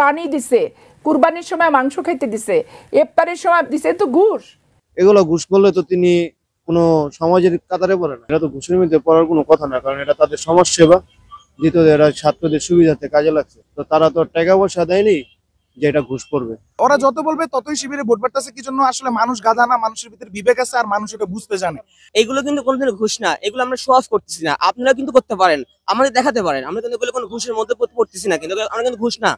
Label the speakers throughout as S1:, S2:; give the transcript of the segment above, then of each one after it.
S1: পানি দিছে, কুরবানির সময় মাংস খাইতে দিছে, ইফতারের সময় দিছে তো ঘুষ।
S2: এগুলো ঘুষ করলে তো তিনি কোনো সমাজের কাতারে পড়ে না। এটা তো ঘুষের মধ্যে পড়ার কোনো কথা না, কারণ এটা তাদের সমাজ সেবা। দ্বিতীয়ত এরা ছাত্রদের সুবিধাতে কাজে লাগছে, তো তারা তো টাকা পয়সা দেয়নি যে এটা ঘুষ করবে।
S3: ওরা যত বলবে ততই শিবিরে ভোট বাড়তেছে। কি জন্য? আসলে মানুষ গাধা না, মানুষের ভিতরে বিবেক আছে আর মানুষ এটা বুঝতে জানে।
S4: এগুলো কিন্তু কোনোদিন ঘুষ না, এগুলো আমরা শো অফ করতেছি না। আপনারা কিন্তু করতে পারেন, আমাদের দেখাতে পারেন, আমরা কিন্তু এগুলো কোনো ঘুষের মধ্যে পড়তেছি না, কিন্তু আমরা কিন্তু ঘুষ না,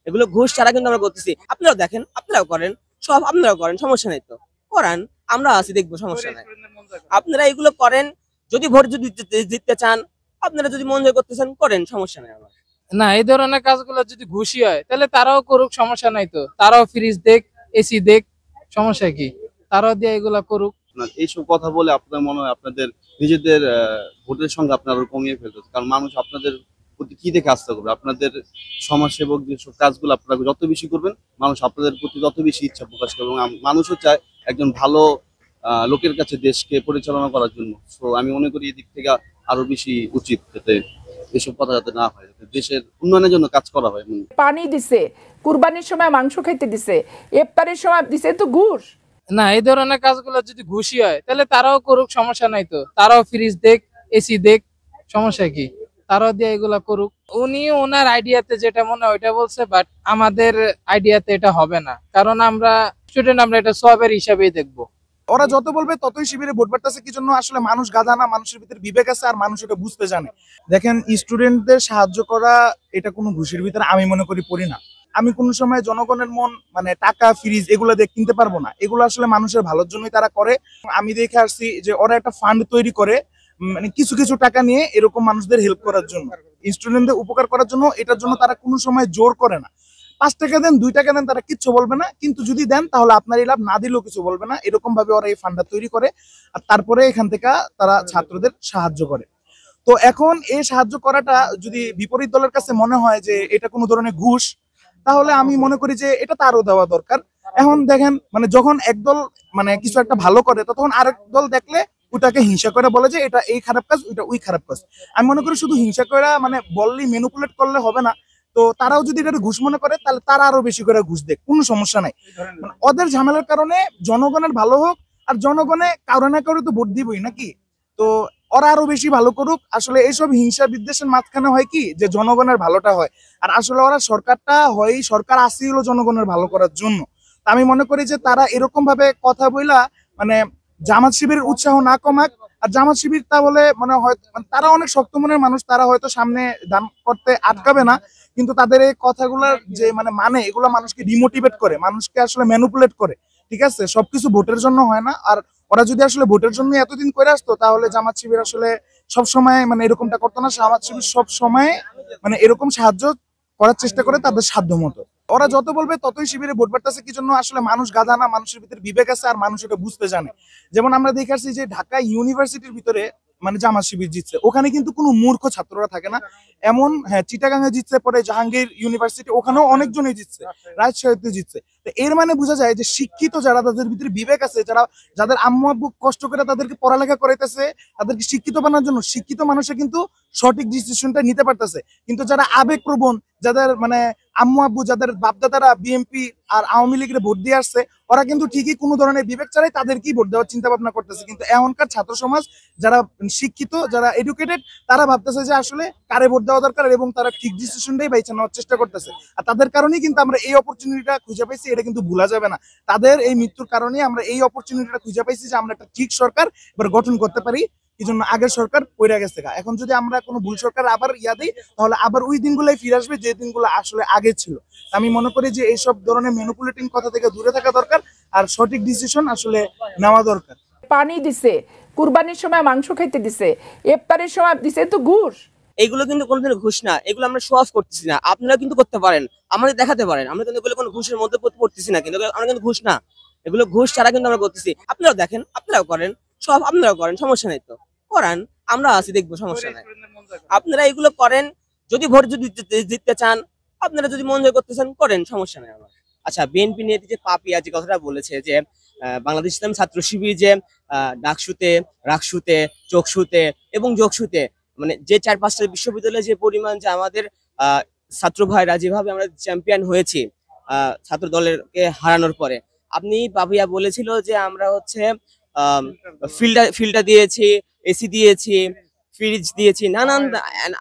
S4: এগুলো ঘুষ ছাড়া কিন্তু আমরা করতেছি। আপনারাও দেখেন, আপনারাও করেন, সব আপনারাও করেন, সমস্যা নেই তো করান, আমরা আছি, দেখবো, সমস্যা নাই। আপনারা এগুলো করেন, যদি ভোট যদি জিততে চান, আপনারা যদি মন জয় করতে চান করেন, সমস্যা নাই আমার।
S5: না, এই ধরনের কাজগুলো যদি ঘুষি হয় তাহলে তারাও করুক, সমস্যা নাই তো। তারাও ফ্রিজ দেখ, এসি দেখ, সমস্যা কি? তারাও দিয়ে এগুলা করুক।
S6: এইসব কথা বলে আপনাদের মনে হয় আপনাদের নিজেদের ভোটের সঙ্গে আপনারা কমিয়ে ফেলতেছে। কারণ মানুষ আপনাদের প্রতি কি দেখে আস্থা করবে? আপনাদের সমাজসেবক যেসব কাজগুলো আপনারা যত বেশি করবেন, মানুষ আপনাদের প্রতি তত বেশি ইচ্ছা প্রকাশ করবে, এবং মানুষও চায় একজন ভালো লোকের কাছে দেশকে পরিচালনা করার জন্য। তো আমি মনে করি এদিক থেকে আরো বেশি উচিত, যাতে এসব কথা যাতে না হয়, যাতে দেশের উন্নয়নের জন্য কাজ করা হয়।
S1: পানি দিছে, কুরবানির সময় মাংস খাইতে দিছে, ইফতারের সময় দিছে তো ঘুষ।
S5: না, এই ধরনের কাজগুলো যদি ঘুষি হয় তাহলে তারাও করুক, সমস্যা নাই তো। তারাও ফ্রিজ দেখ, এসি দেখ, সমস্যা কি? তারাও দিয়ে এগুলা করুক। উনি ওনার আইডিয়াতে যেটা মনে হয় ওইটা বলছে, বাট আমাদের আইডিয়াতে এটা হবে না, কারণ আমরা স্টুডেন্ট, আমরা এটা সবের হিসাবেই দেখবো।
S3: ওরা যত বলবে ততই শিবিরে ভোট বাড়তেছে। কি জন্য? আসলে মানুষ গাধা না, মানুষের ভিতরে বিবেক আছে আর মানুষ এটা বুঝতে জানে। দেখেন, স্টুডেন্টদের সাহায্য করা এটা কোনো ঘুষের ভিতরে আমি মনে করি পড়ি না। আমি কোনো সময় জনগণের মন মানে টাকা, ফ্রিজ এগুলো দিয়ে কিনতে পারবো না। এগুলো আসলে মানুষের ভালোর জন্যই তারা করে। আমি দেখে আসছি যে ওরা একটা ফান্ড তৈরি করে, মানে কিছু কিছু টাকা নিয়ে এরকম মানুষদের হেল্প করার জন্য, স্টুডেন্টদের উপকার করার জন্য। এটার জন্য তারা কোনো সময় জোর করে না। 5 টাকা দেন, 2 টাকা দেন, তারা কিচ্ছু বলবে না। কিন্তু যদি দেন তাহলে আপনারই লাভ, না দিলেও কিছু বলবে না। এরকম ভাবে ওরা এই ফান্ডটা তৈরি করে, আর তারপরে এখান থেকে তারা ছাত্রদের সাহায্য করে। তো এখন এই সাহায্য করাটা যদি বিপরীত দলের কাছে মনে হয় যে এটা কোনো ধরনের ঘুষ, তাহলে আমি মনে করি যে এটা তারও দেওয়া দরকার। এখন দেখেন, মানে যখন একদল মানে কিছু একটা ভালো করে, তখন আরেক দল দেখলে ওটাকে হিংসা করে বলে যে এটা এই খারাপ কাজ, ওইটা ওই খারাপ কাজ। আমি মনে করি শুধু হিংসা করে মানে বললেই ম্যানিপুলেট করলে হবে না। তো তারাও যদি এটা ঘুষ মনে করে, তাহলে তারা আরো বেশি করে ঘুষ দেয়, কোনো সমস্যা নাই। মানে ওদের ঝামেলার কারণে জনগণের ভালো হোক, আর জনগণে কারো না কারো তো ভোট দিবই নাকি। তো ওরা আরো বেশি ভালো করুক। আসলে এইসব হিংসা বিদ্বেষের মাঝখানে হয় কি, যে জনগণের ভালোটা হয়। আর আসলে ওরা সরকারটা হয়, সরকার আসি হলো জনগণের ভালো করার জন্য। আমি মনে করি যে তারা এরকম ভাবে কথা বইলা মানে জামাত শিবিরের উৎসাহ না কমাক। আর জামাত শিবির তা বলে মানে হয়তো তারা অনেক শক্ত মনের মানুষ, তারা হয়তো সামনে দান করতে আটকাবে না, কিন্তু তাদের এই কথাগুলোর যে মানে এগুলো মানুষকে ডিমোটিভেট করে, মানুষকে আসলে ম্যানিপুলেট করে। ঠিক আছে, সবকিছু ভোটের জন্য হয় না। আর ওরা যদি আসলে ভোটের জন্য এতদিন করে আসতো, তাহলে জামাত শিবির আসলে সব সময় মানে এরকমটা করতো না। জামাত শিবির সব সময় মানে এরকম সাহায্য করার চেষ্টা করে তাদের সাধ্য মতো। ওরা যত বলবে ততই শিবিরে ভোট বাড়তেছে। কি জন্য? আসলে মানুষ গাধা না, মানুষের ভিতরে বিবেক আছে আর মানুষ এটা বুঝতে জানে। যেমন আমরা দেখে আসছি যে ঢাকা ইউনিভার্সিটির ভিতরে মানে জামাত শিবির জিতছে, ওখানে কিন্তু কোনো মূর্খ ছাত্ররা থাকে না। এমন হ্যাঁ, চিটাগাঙে জিতছে, পরে জাহাঙ্গীর ইউনিভার্সিটি, ওখানেও অনেকজনই জিতছে, রাজশাহীতে জিতছে। তো এর মানে বোঝা যায় যে শিক্ষিত যারা, তাদের ভিতরে বিবেক আছে, যারা যাদের আম্মু আব্বু কষ্ট করে তাদেরকে পড়ালেখা করাইতেছে, তাদেরকে শিক্ষিত বানানোর জন্য, শিক্ষিত মানুষে কিন্তু সঠিক ডিসিশনটা নিতে পারতেছে। কিন্তু যারা আবেগপ্রবণ, যাদের মানে আম্মু আব্বু, যাদের বাপদাদারা বিএনপি আর আওয়ামী লীগের ভোট দিয়ে আসছে, ওরা কিন্তু ঠিকই কোনো ধরনের বিবেক ছাড়াই তাদেরকেই ভোট দেওয়ার চিন্তা ভাবনা করতেছে। কিন্তু এখনকার ছাত্র সমাজ, যারা শিক্ষিত, যারা এডুকেটেড, তারা ভাবতেছে যে আসলে কারে ভোট দেওয়া দরকার, এবং তারা ঠিক ডিসিশনটাই বাইছে নেওয়ার চেষ্টা করতেছে। আর তাদের কারণেই কিন্তু আমরা এই অপরচুনিটিটা খুঁজে পাইছি, এটা কিন্তু ভুলা যাবে না। তাদের এই মৃত্যুর কারণেই আমরা এই অপরচুনিটিটা খুঁজে পাইছি যে আমরা একটা ঠিক সরকার এবার গঠন করতে পারি। এই জন্য আগের সরকার পড়ে গেছে। এখন যদি আমরা কোনো ভুল সরকার আবার দিই, তাহলে আবার ওই দিনগুলাই ফিরে আসবে যে দিনগুলো আসলে আগে ছিল। আমি মনে করি যে এইসব ধরনের ম্যানিপুলেটিং কথা থেকে দূরে থাকা দরকার, আর সঠিক ডিসিশন আসলে নেওয়া দরকার।
S1: পানি দিছে, কুরবানির সময় মাংস খাইতে দিছে, ইফতারের সময় দিছে তো ঘুষ।
S4: এগুলো কিন্তু কোনোদিন ঘুষ না, এগুলো আমরা শো অফ করতেছি না। আপনারা কিন্তু করতে পারেন, আমাদের দেখাতে পারেন, আমরা কিন্তু এগুলো কোনো ঘুষের মধ্যে পড়তেছি না, কিন্তু আমরা কিন্তু ঘুষ না, এগুলো ঘুষ ছাড়া কিন্তু আমরা করতেছি। আপনারাও দেখেন, আপনারাও করেন, সব আপনারাও করেন, সমস্যা নেই তো করান, আমরা আছি, দেখবো, সমস্যা নাই। আপনারা এগুলো করেন, যদি ভোট যদি জিততে চান, আপনারা যদি মন জয় করতে চান করেন, সমস্যা নেই আমার। আচ্ছা, বিএনপি নিয়ে যে পাপিয়া যে কথাটা বলেছে যে বাংলাদেশ ইসলামী ছাত্র শিবির যে ডাকসুতে, রাকসুতে, চোখসুতে এবং যোগসুতে মানে যে 4-5টা বিশ্ববিদ্যালয়ে যে পরিমাণ যে আমাদের ছাত্র ভাইরা যেভাবে আমরা চ্যাম্পিয়ন হয়েছি ছাত্র দলেরকে হারানোর পরে, আপনি পাপিয়া বলেছিল যে আমরা হচ্ছে ফিল্টার দিয়েছি, এসি দিয়েছি, ফ্রিজ দিয়েছি, নানান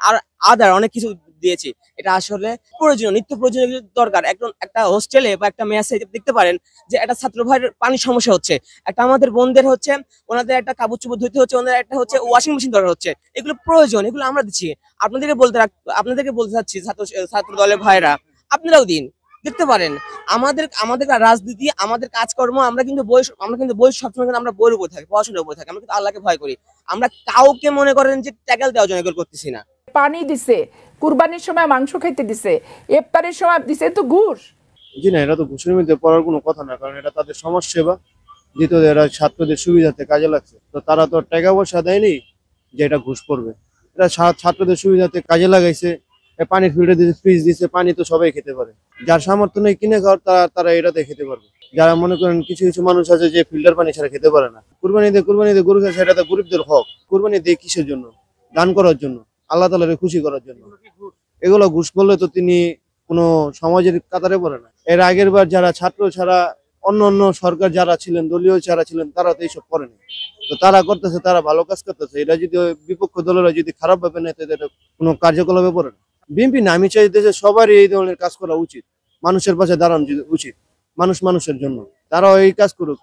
S4: আর আদার অনেক কিছু দিয়েছি। এটা আসলে প্রয়োজনীয়, নিত্য প্রয়োজনীয় দরকার। একটা হোস্টেলে বা একটা মেসে দেখতে পারেন যে একটা ছাত্র ভাইয়ের পানির সমস্যা হচ্ছে, একটা আমাদের বোনদের হচ্ছে ওনাদের একটা কাপড় চোপড় ধুতে হচ্ছে, ওনাদের একটা হচ্ছে ওয়াশিং মেশিন দরকার হচ্ছে। এগুলো প্রয়োজন, এগুলো আমরা দিচ্ছি। আপনাদেরকে বলতে চাচ্ছি ছাত্র দলের ভাইরা, আপনারাও দিন, দেখতে পারেন আমাদের রাজনীতি, আমাদের কাজকর্ম, আমরা কিন্তু বই সবসময় কিন্তু আমরা বইয়ের উপর থাকি, পড়াশোনার উপর থাকি। আমরা কিন্তু আল্লাহকে ভয় করি। আমরা কাউকে মনে করেন যে ট্যাকেল দেওয়ার জন্য এগুলো করতেছি না।
S1: পানি দিছে, কুরবানির সময় মাংস খাইতে দিছে, ইফতারের সময় দিছে তো ঘুষ।
S2: জি না, এটা তো ঘুষের মধ্যে পড়ার কোনো কথা না, কারণ এটা তাদের সমাজ সেবা। দ্বিতীয়ত এরা ছাত্রদের সুবিধাতে কাজে লাগছে, তো তারা তো টাকা পয়সা দেয়নি যে এটা ঘুষ করবে। এটা ছাত্রদের সুবিধাতে কাজে লাগাইছে। পানির ফিল্টার দিয়েছে, ফ্রিজ দিয়েছে, পানি তো সবাই খেতে পারে। যার সামর্থ্য নেই কিনে খাওয়ার, তারা এটাতে খেতে পারবে। যারা মনে করেন কিছু কিছু মানুষ আছে যে ফিল্টার পানি ছাড়া খেতে পারে না, কুরবানি দিয়ে গরু খাচ্ছে, এটা তো গরিবদের হক। কুরবানি দিয়ে কিসের জন্য? দান করার জন্য, আল্লাহ তাআলাকে খুশি করার জন্য। এগুলো ঘুষ করলে তো তিনি কোনো সমাজের কাতারে পড়ে না। এর আগের বার যারা ছাত্র ছাড়া অন্য সরকার যারা ছিলেন, দলীয় যারা ছিলেন, তারা তো এইসব করেনি। তো তারা করতেছে, তারা ভালো কাজ করতেছে। এটা যদি বিপক্ষ দলেরা যদি খারাপ ভাবে নেয়, তাদের কোনো কার্যকলাপে পড়ে না। বিএনপি না, আমি চাই দেশে সবারই এই ধরনের কাজ করা উচিত। মানুষের পাশে দাঁড়ানো উচিত, মানুষের জন্য। তারাও এই কাজ করুক,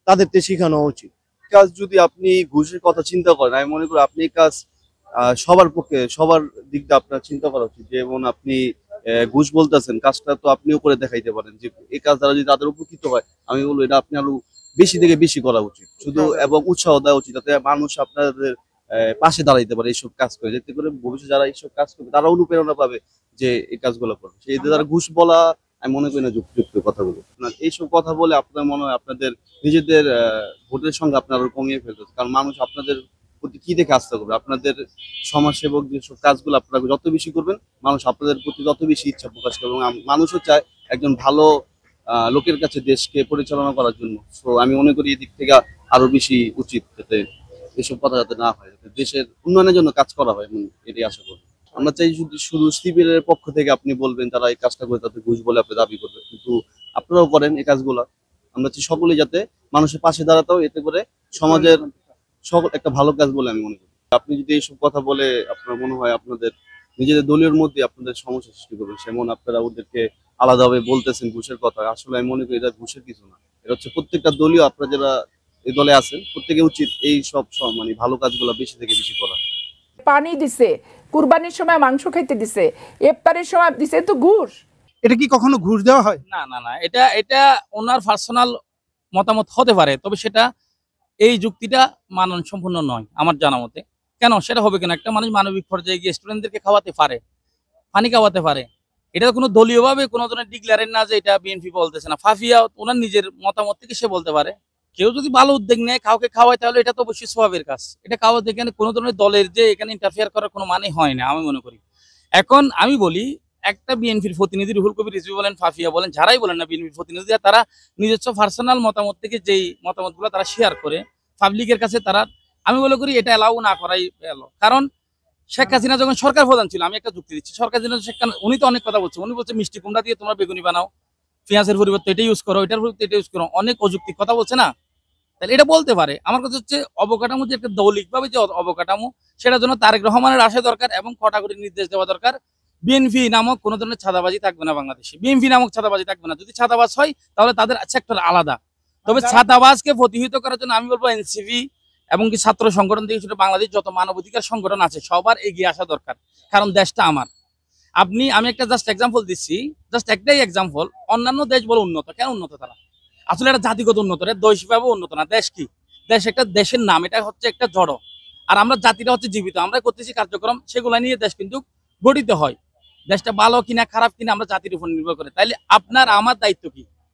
S2: তাদেরকে শিখানো উচিত।
S6: কাজ যদি আপনি ঘুষের কথা চিন্তা করেন, আমি মনে করি আপনি এই কাজ সবার পক্ষে, সবার দিক দিয়ে আপনার চিন্তা করা উচিত। যেমন আপনি ঘুষ বলতেছেন, কাজটা তো আপনিও করে দেখাইতে পারেন যে এই কাজ দ্বারা যদি তাদের উপকৃত হয়, আমি বলবো এটা আপনি আরো বেশি থেকে বেশি করা উচিত শুধু, এবং উৎসাহ দেওয়া উচিত, যাতে মানুষ আপনাদের পাশে দাঁড়াইতে পারে এইসব কাজ করে, যাতে করে ভবিষ্যতে যারা এইসব কাজ করবে তারা অনুপ্রেরণা পাবে যে এই কাজগুলো করবে। সেই দ্বারা ঘুষ বলা আমি মনে করি না যুক্ত কথাগুলো। এইসব কথা বলে আপনার মনে হয় আপনাদের নিজেদের ভোটের সঙ্গে আপনারা কমিয়ে ফেলতেছে। কারণ মানুষ আপনাদের প্রতি কি দেখে আস্থা করবে? আপনাদের সমাজসেবক যেসব কাজগুলো আপনারা যত বেশি করবেন, মানুষ আপনাদের প্রতি তত বেশি ইচ্ছা প্রকাশ করবে। এবং মানুষও চায় একজন ভালো লোকের কাছে দেশকে পরিচালনা করার জন্য। তো আমি মনে করি এদিক থেকে আরো বেশি উচিত, যাতে এসব কথা যাতে না হয়, যাতে দেশের উন্নয়নের জন্য কাজ করা হয়। এটাই আশা করি। আমরা চাই শুধু শিবিরের পক্ষ থেকে আপনি বলবেন তারা এই কাজটা করে, তাতে ঘুষ বলে আপনি দাবি করবেন, কিন্তু আপনারাও করেন এই কাজগুলা। আমরা চাই সকলেই যাতে মানুষের পাশে দাঁড়াতেও, এতে করে সমাজের সকল একটা ভালো কাজ বলে আমি মনে করি। আপনি যদি এইসব কথা বলে আপনার মনে হয় আপনাদের নিজেদের দলীয় মধ্যে আপনাদের সমস্যা সৃষ্টি করবেন, যেমন আপনারা ওদেরকে আলাদাভাবে বলতেছেন ঘুষের কথা, আসলে আমি মনে করি এটা ঘুষের কিছু না। এটা হচ্ছে প্রত্যেকটা দলীয়, আপনারা যারা এই দলে আছেন প্রত্যেকে উচিত এই সব মানে ভালো কাজগুলো বেশি থেকে বেশি করা।
S1: পানি দিছে, কুরবানির সময় মাংস খাইতে দিছে, ইফতারের সময় দিছে তো ঘুষ।
S7: এটা কি কখনো ঘুষ দেওয়া হয়?
S8: না না না, এটা ওনার পার্সোনাল মতামত হতে পারে, তবে সেটা এই যুক্তিটা মানসম্পন্ন নয় আমার জানা মতে। কেন সেটা হবে কেন? একটা মানুষ মানবিক পর্যায়ে গিয়ে স্টুডেন্টদেরকে খাওয়াতে পারে, পানি খাওয়াতে পারে। এটা কোনো দলীয়ভাবে কোনো ধরনের ডিক্লারের না যে এটা বিএনপি বলতেছে না। ফাফিয়া ওনার নিজের মতামত থেকে সে বলতে পারে। কেউ যদি ভালো উদ্যোগ নেয় কাউকে খাওয়ায়, তাহলে এটা তো অবশ্যই স্বভাবের কাজ। এটা খাওয়াতে এখানে কোনো ধরনের দলের যে এখানে ইন্টারফেয়ার করার কোনো মানে হয় না আমি মনে করি। এখন আমি বলি, একটা বিএনপির প্রতিনিধি রুহুল কবির রিজভী বলেন, ফাফিয়া বলেন, যারাই বলেন না বিএনপির প্রতিনিধিরা, তারা নিজস্ব পার্সোনাল মতামত থেকে যেই মতামতগুলো তারা শেয়ার করে পাবলিকের কাছে, তারা আমি মনে করি এটা এলাও না করাই এলো। কারণ শেখ হাসিনা যখন সরকার প্রধান ছিল, আমি একটা যুক্তি দিচ্ছি, সরকার উনি তো অনেক কথা বলছে। উনি বলছে মিষ্টি কুমড়া দিয়ে তোমরা বেগুনি বানাও, পেঁয়াজের পরিবর্তে এটা ইউজ করো, এটার পরিবর্তে এটা ইউজ করো, অনেক অযৌক্তিক কথা বলছে না? তাহলে এটা বলতে পারে। আমার কথা হচ্ছে অবকাঠামো যে একটা দৌলিকভাবে যে অবকাঠামো, সেটার জন্য তারেক রহমানের আসা দরকার এবং কটাকটি নির্দেশ দেওয়া দরকার। বিএনপি নামক কোনো ধরনের ছাদাবাজি থাকবে না বাংলাদেশে। বিএনপি নামক ছাদাবাজি থাকবে না। যদি ছাদাবাজ হয় তাহলে তাদের সেক্টর আলাদা। তবে ছাদাবাজকে প্রতিহত করার জন্য আমি বলবো এনসিপি এবং কি ছাত্র সংগঠন থেকে শুধু বাংলাদেশ যত মানবাধিকার সংগঠন আছে সবার এগিয়ে আসা দরকার। কারণ দেশটা আমার। আমি একটা জাস্ট এক্সাম্পল দিচ্ছি, জাস্ট একটাই এক্সাম্পল। অন্যান্য দেশ বলে উন্নত, কেন উন্নত তারা? আসলে এটা জাতিগত উন্নত, এটা দৈশিকভাবে উন্নত না। দেশ কি? দেশ একটা দেশের নাম, এটা হচ্ছে একটা জড়। আর আমরা জাতিটা হচ্ছে জীবিত, আমরা করতেছি কার্যক্রম, সেগুলো নিয়ে দেশ কিন্তু গঠিত হয়। দেশটা ভালো কিনা খারাপ কিনা আমরা জাতির উপর নির্ভর করে। তাইলে আপনার আমার দায়িত্ব কি?